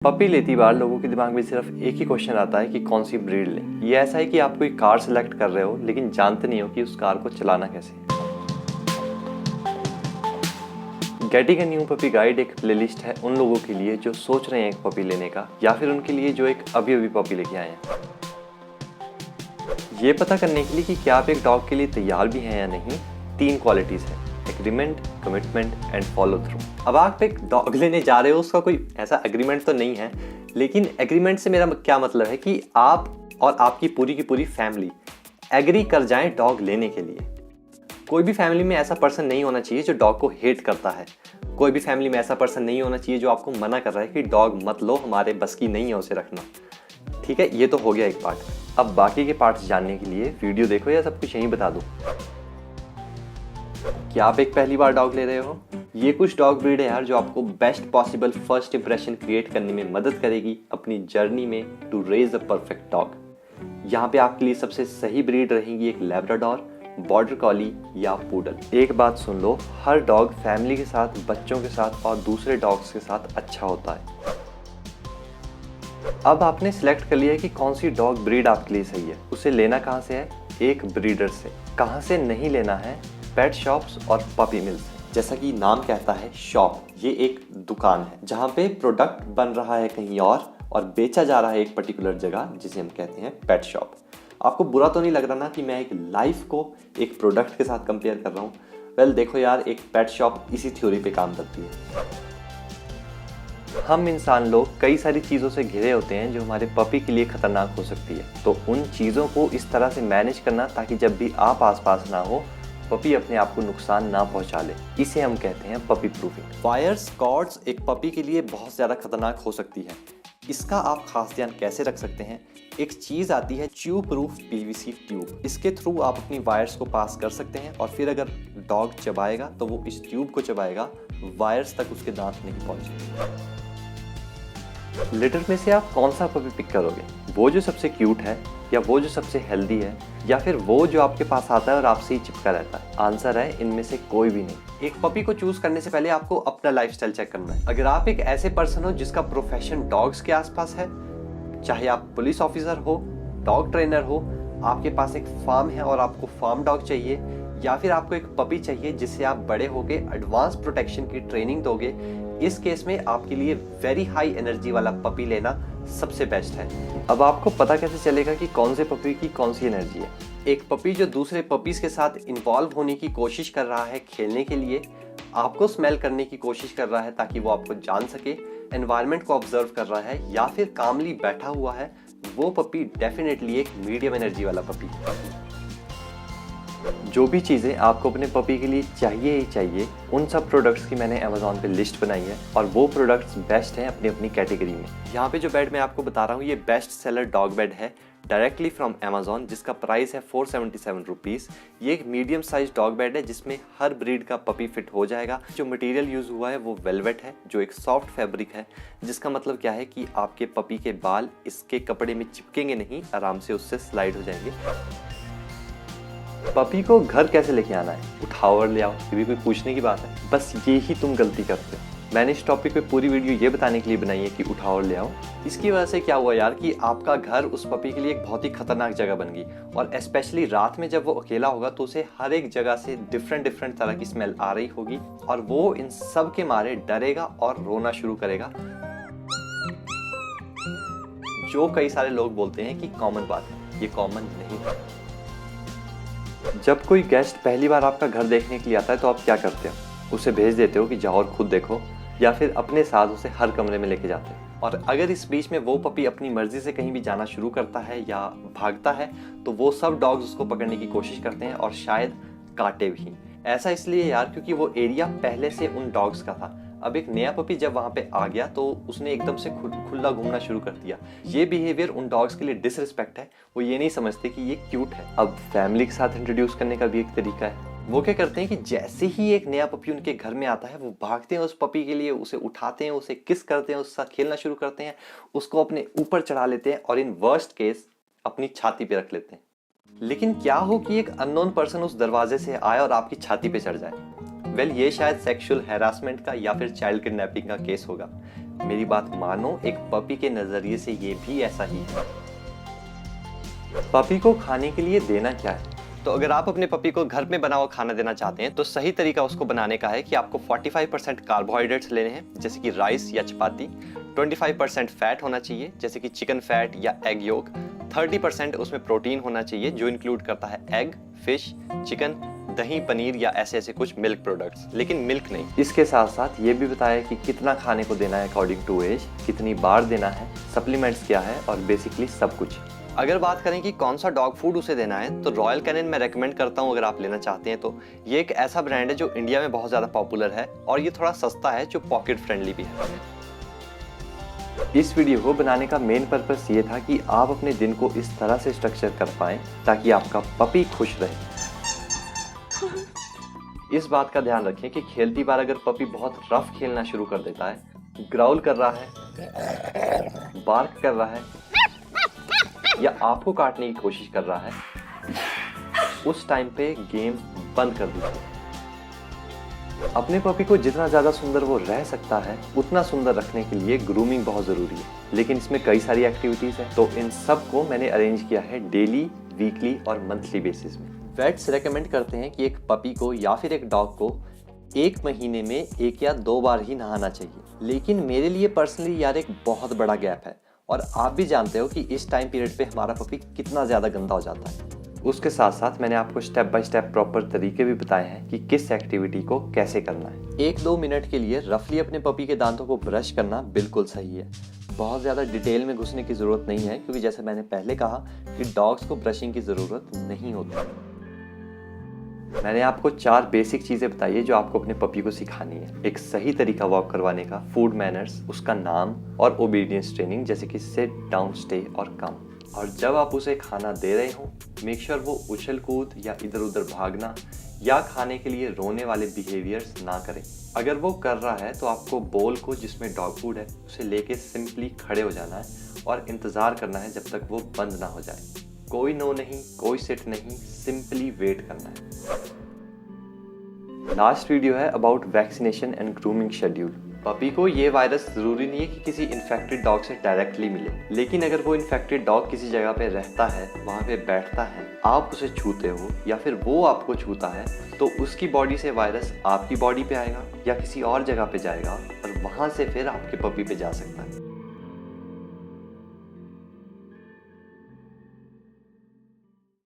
Puppy लेती बार लोगों के दिमाग में सिर्फ एक ही क्वेश्चन आता है कि कौन सी ब्रीड लें। ये ऐसा है कि आप कोई कार सेलेक्ट कर रहे हो लेकिन जानते नहीं हो कि उस कार को चलाना कैसे। Getting a new puppy guide एक प्लेलिस्ट है उन लोगों के लिए जो सोच रहे हैं एक पपी लेने का, या फिर उनके लिए जो एक अभी पपी लेके आए हैं। ये पता करने के लिए कि क्या आप एक डॉग के लिए तैयार भी हैं या नहीं, 3 क्वालिटीज है: agreement, commitment and follow through. अब आप एक डॉग लेने जा रहे हो, उसका कोई ऐसा एग्रीमेंट तो नहीं है, लेकिन एग्रीमेंट से मेरा क्या मतलब है कि आप और आपकी पूरी की पूरी फैमिली एग्री कर जाएं डॉग लेने के लिए। कोई भी फैमिली में ऐसा पर्सन नहीं होना चाहिए जो डॉग को हेट करता है। कोई भी फैमिली में ऐसा पर्सन नहीं होना चाहिए जो आपको मना कर रहा है कि डॉग मत लो, हमारे बस की नहीं है उसे रखना। ठीक है, ये तो हो गया एक पार्ट। अब बाकी के पार्ट्स जानने के लिए वीडियो देखो या सब कुछ यहीं बता दूं। क्या आप एक पहली बार डॉग ले रहे हो? ये कुछ डॉग ब्रीड है यार जो आपको best possible first impression create करने में मदद करेगी अपनी जर्नी में to raise a perfect dog. यहाँ पे आपके लिए सबसे सही ब्रीड रहेंगी एक लैब्राडोर, बॉर्डर कॉली या पूडल। एक बात सुन लो, हर डॉग फैमिली के साथ, बच्चों के साथ और दूसरे डॉग्स के साथ अच्छा होता है। अब आपने सिलेक्ट कर लिया है कि कौन सी डॉग ब्रीड आपके लिए सही है। उसे लेना कहाँ से है? एक ब्रीडर से। कहाँ से नहीं लेना है? पेट शॉप्स और पपी मिल्स। जैसा कि नाम कहता है शॉप, ये एक दुकान है जहाँ पे प्रोडक्ट बन रहा है कहीं और बेचा जा रहा है एक पर्टिकुलर जगह, जिसे हम कहते हैं पेट शॉप। आपको बुरा तो नहीं लग रहा ना कि मैं एक लाइफ को एक प्रोडक्ट के साथ कंपेयर कर रहा हूँ? वेल देखो यार, एक पेट शॉप इसी थ्योरी पे काम करती है। हम इंसान लोग कई सारी चीज़ों से घिरे होते हैं जो हमारे पपी के लिए खतरनाक हो सकती है, तो उन चीज़ों को इस तरह से मैनेज करना ताकि जब भी आप आसपास ना हो, पपी अपने आप को नुकसान ना पहुंचा ले, इसे हम कहते हैं पपी प्रूफिंग। वायर्स, कॉर्ड्स एक पपी के लिए बहुत ज़्यादा खतरनाक हो सकती है। इसका आप खास ध्यान कैसे रख सकते हैं? एक चीज़ आती है च्यू प्रूफ पीवीसी ट्यूब। इसके थ्रू आप अपनी वायर्स को पास कर सकते हैं और फिर अगर डॉग चबाएगा तो वो इस ट्यूब को चबाएगा, वायर्स तक उसके दांत नहीं पहुंचेंगे। लिटर में से आप कौन सा पपी पिक करोगे? वो जो सबसे क्यूट है, या वो जो सबसे हेल्दी है, या फिर वो जो आपके पास आता है और आपसे ही चिपका रहता है? आंसर है इनमें से कोई भी नहीं। एक पपी को चूज करने से पहले आपको अपना लाइफस्टाइल चेक करना है। अगर आप एक ऐसे पर्सन हो जिसका प्रोफेशन डॉग्स के आसपास है, चाहे आप पुलिस ऑफिसर हो, डॉग ट्रेनर हो, आपके पास एक फार्म है और आपको फार्म डॉग चाहिए, या फिर आपको एक पपी चाहिए जिससे आप बड़े होके एडवांस प्रोटेक्शन की ट्रेनिंग दोगे, इस केस में आपके लिए वेरी हाई एनर्जी वाला पपी लेना सबसे बेस्ट है। अब आपको पता कैसे चलेगा कि कौन से पपी की कौन सी एनर्जी है? एक पपी जो दूसरे पपीज के साथ इन्वॉल्व होने की कोशिश कर रहा है खेलने के लिए, आपको स्मेल करने की कोशिश कर रहा है ताकि वो आपको जान सके, एनवायरनमेंट को ऑब्जर्व कर रहा है, या फिर कामली बैठा हुआ है, वो पपी डेफिनेटली एक मीडियम एनर्जी वाला पपी है। जो भी चीज़ें आपको अपने पपी के लिए चाहिए ही चाहिए, उन सब प्रोडक्ट्स की मैंने अमेज़ॉन पे लिस्ट बनाई है और वो प्रोडक्ट्स बेस्ट हैं अपनी अपनी कैटेगरी में। यहाँ पे जो बेड मैं आपको बता रहा हूँ, ये बेस्ट सेलर डॉग बेड है डायरेक्टली फ्रॉम अमेज़ॉन, जिसका प्राइस है 477 रुपीज़। ये एक मीडियम साइज डॉग बेड है जिसमें हर ब्रीड का पपी फिट हो जाएगा। जो मटेरियल यूज़ हुआ है वो वेलवेट है, जो एक सॉफ्ट फैब्रिक है, जिसका मतलब क्या है कि आपके पपी के बाल इसके कपड़े में चिपकेंगे नहीं, आराम से उससे स्लाइड हो जाएंगे। पपी को घर कैसे लेके आना है? उठाओ और ले आओ, ये भी कोई पूछने की बात है? बस ये ही तुम गलती करते हो। मैंने इस टॉपिक पे पूरी वीडियो ये बताने के लिए बनाई है कि उठाओ और ले आओ। इसकी वजह से क्या हुआ यार कि आपका घर उस पपी के लिए एक बहुत ही खतरनाक जगह बन गई, और स्पेशली रात में जब वो अकेला होगा तो उसे हर एक जगह से डिफरेंट तरह की स्मेल आ रही होगी, और वो इन सब के मारे डरेगा और रोना शुरू करेगा, जो कई सारे लोग बोलते हैं कि कॉमन बात है। ये कॉमन नहीं है। जब कोई गेस्ट पहली बार आपका घर देखने के लिए आता है तो आप क्या करते हो? उसे भेज देते हो कि जाओ और खुद देखो, या फिर अपने साथ उसे हर कमरे में लेके जाते हो? और अगर इस बीच में वो पपी अपनी मर्जी से कहीं भी जाना शुरू करता है या भागता है, तो वो सब डॉग्स उसको पकड़ने की कोशिश करते हैं और शायद काटे भी। ऐसा इसलिए यार क्योंकि वो एरिया पहले से उन डॉग्स का था। अब एक नया पपी जब वहाँ पे आ गया तो उसने एकदम से खुला घूमना शुरू कर दिया। ये बिहेवियर उन डॉग्स के लिए डिसरिस्पेक्ट है, वो ये नहीं समझते कि ये क्यूट है। अब फैमिली के साथ इंट्रोड्यूस करने का भी एक तरीका है। वो क्या करते हैं कि जैसे ही एक नया पपी उनके घर में आता है, वो भागते हैं उस पपी के लिए, उसे उठाते हैं, उसे किस करते हैं, उसके साथ खेलना शुरू करते हैं, उसको अपने ऊपर चढ़ा लेते हैं और इन वर्स्ट केस अपनी छाती पे रख लेते हैं। लेकिन क्या हो कि एक अननोन पर्सन उस दरवाजे से आए और आपकी छाती पे चढ़ जाए? वेल, ये शायद सेक्सुअल हैरासमेंट का या फिर चाइल्ड किडनैपिंग का केस होगा। मेरी बात मानो, एक पपी के नजरिए से ये भी ऐसा ही है। पपी को खाने के लिए देना क्या है? तो अगर आप अपने पपी को घर में बना हुआ खाना देना चाहते हैं तो सही तरीका उसको बनाने का है कि आपको 45% कार्बोहाइड्रेट्स लेने हैं, जैसे कि राइस या चपाती। 25% फैट होना चाहिए, जैसे कि चिकन फैट या एग योक। 30% उसमें प्रोटीन होना चाहिए, जो इंक्लूड करता है एग, फिश, चिकन, दही, पनीर या ऐसे कुछ मिल्क प्रोडक्ट्स, लेकिन मिल्क नहीं। इसके साथ साथ ये भी बताया कि कितना खाने को देना है अकॉर्डिंग टू एज, कितनी बार देना है, सप्लीमेंट्स क्या है और बेसिकली सब कुछ। अगर बात करें कि कौन सा डॉग फूड उसे देना है, तो रॉयल कैनिन मैं रेकमेंड करता हूं अगर आप लेना चाहते हैं तो। ये एक ऐसा ब्रांड है जो इंडिया में बहुत ज़्यादा पॉपुलर है और ये थोड़ा सस्ता है, जो पॉकेट फ्रेंडली भी है। इस वीडियो को बनाने का मेन पर्पस ये था कि आप अपने दिन को इस तरह से स्ट्रक्चर कर पाएं ताकि आपका पपी खुश रहे। इस बात का ध्यान रखें कि खेलती बार अगर पपी बहुत रफ खेलना शुरू कर देता है, ग्राउल कर रहा है, बार्क कर रहा है या आपको काटने की कोशिश कर रहा है, उस टाइम पे गेम बंद कर दीजिए। अपने पपी को जितना ज्यादा सुंदर वो रह सकता है उतना सुंदर रखने के लिए ग्रूमिंग बहुत जरूरी है, लेकिन इसमें कई सारी एक्टिविटीज हैं, तो इन सब को मैंने अरेंज किया है डेली, वीकली और मंथली बेसिस में। वेट्स रेकमेंड करते हैं कि एक पपी को या फिर एक डॉग को 1 महीने में 1 या 2 बार ही नहाना चाहिए, लेकिन मेरे लिए पर्सनली यार एक बहुत बड़ा गैप है और आप भी जानते हो कि इस टाइम पीरियड पे हमारा पपी कितना ज़्यादा गंदा हो जाता है। उसके साथ साथ मैंने आपको स्टेप बाय स्टेप प्रॉपर तरीके भी बताए हैं कि किस एक्टिविटी को कैसे करना है। 1-2 मिनट के लिए रफली अपने पपी के दांतों को ब्रश करना बिल्कुल सही है। बहुत ज़्यादा डिटेल में घुसने की ज़रूरत नहीं है, क्योंकि जैसे मैंने पहले कहा कि डॉग्स को ब्रशिंग की ज़रूरत नहीं होती। मैंने आपको 4 बेसिक चीज़ें बताई है जो आपको अपने पपी को सिखानी है। एक सही तरीका वॉक करवाने का, फूड मैनर्स, उसका नाम और ओबीडियंस ट्रेनिंग, जैसे कि सिट, डाउन, स्टे और कम। और जब आप उसे खाना दे रहे हो, मेक श्योर वो उछल कूद या इधर उधर भागना या खाने के लिए रोने वाले बिहेवियर्स ना करें। अगर वो कर रहा है तो आपको बोल को जिसमें डॉग फूड है उसे लेके सिंपली खड़े हो जाना है और इंतज़ार करना है जब तक वो बंद ना हो जाए। कोई नो नहीं, कोई सिट नहीं, सिंपली वेट करना है। लास्ट वीडियो है about vaccination and grooming schedule. Puppy को ये वायरस जरूरी नहीं है कि किसी इन्फेक्टेड डॉग से डायरेक्टली मिले, लेकिन अगर वो इन्फेक्टेड डॉग किसी जगह पे रहता है, वहाँ पे बैठता है, आप उसे छूते हो या फिर वो आपको छूता है, तो उसकी बॉडी से वायरस आपकी बॉडी पे आएगा या किसी और जगह पे जाएगा और वहाँ से फिर आपके पपी पे जा सकता है।